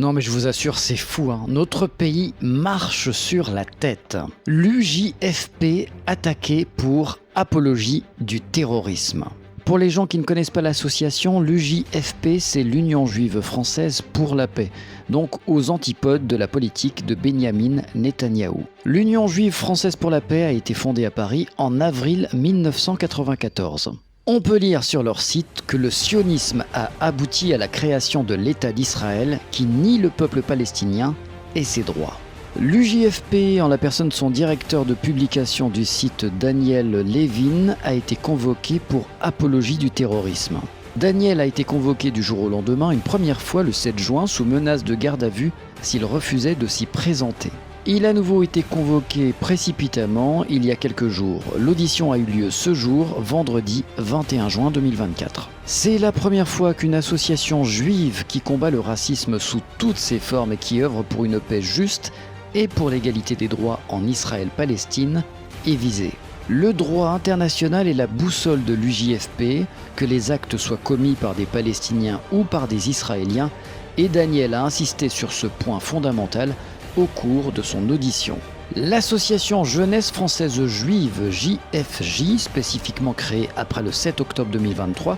Non mais je vous assure, c'est fou, hein. Notre pays marche sur la tête. L'UJFP attaqué pour apologie du terrorisme. Pour les gens qui ne connaissent pas l'association, l'UJFP, c'est l'Union juive française pour la paix, donc aux antipodes de la politique de Benyamin Netanyahou. L'Union juive française pour la paix a été fondée à Paris en avril 1994. On peut lire sur leur site que le sionisme a abouti à la création de l'État d'Israël qui nie le peuple palestinien et ses droits. L'UJFP, en la personne de son directeur de publication du site Daniel Levin, a été convoqué pour apologie du terrorisme. Daniel a été convoqué du jour au lendemain une première fois le 7 juin sous menace de garde à vue s'il refusait de s'y présenter. Il a à nouveau été convoqué précipitamment il y a quelques jours. L'audition a eu lieu ce jour, vendredi 21 juin 2024. C'est la première fois qu'une association juive qui combat le racisme sous toutes ses formes et qui œuvre pour une paix juste et pour l'égalité des droits en Israël-Palestine est visée. Le droit international est la boussole de l'UJFP, que les actes soient commis par des Palestiniens ou par des Israéliens, et Daniel a insisté sur ce point fondamental au cours de son audition. L'association Jeunesse Française Juive, JFJ, spécifiquement créée après le 7 octobre 2023,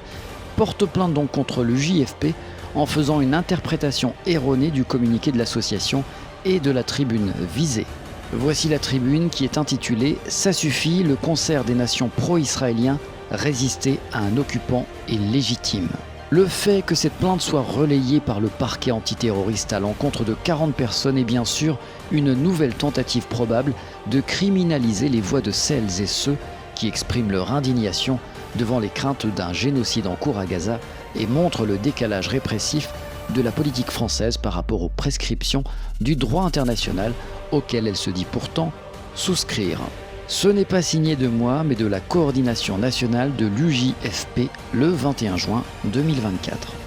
porte plainte donc contre le JFP en faisant une interprétation erronée du communiqué de l'association et de la tribune visée. Voici la tribune qui est intitulée « Ça suffit, le concert des nations pro-israéliens, résister à un occupant est légitime ». Le fait que cette plainte soit relayée par le parquet antiterroriste à l'encontre de 40 personnes est bien sûr une nouvelle tentative probable de criminaliser les voix de celles et ceux qui expriment leur indignation devant les craintes d'un génocide en cours à Gaza et montre le décalage répressif de la politique française par rapport aux prescriptions du droit international auquel elle se dit pourtant souscrire. Ce n'est pas signé de moi, mais de la coordination nationale de l'UJFP le 21 juin 2024.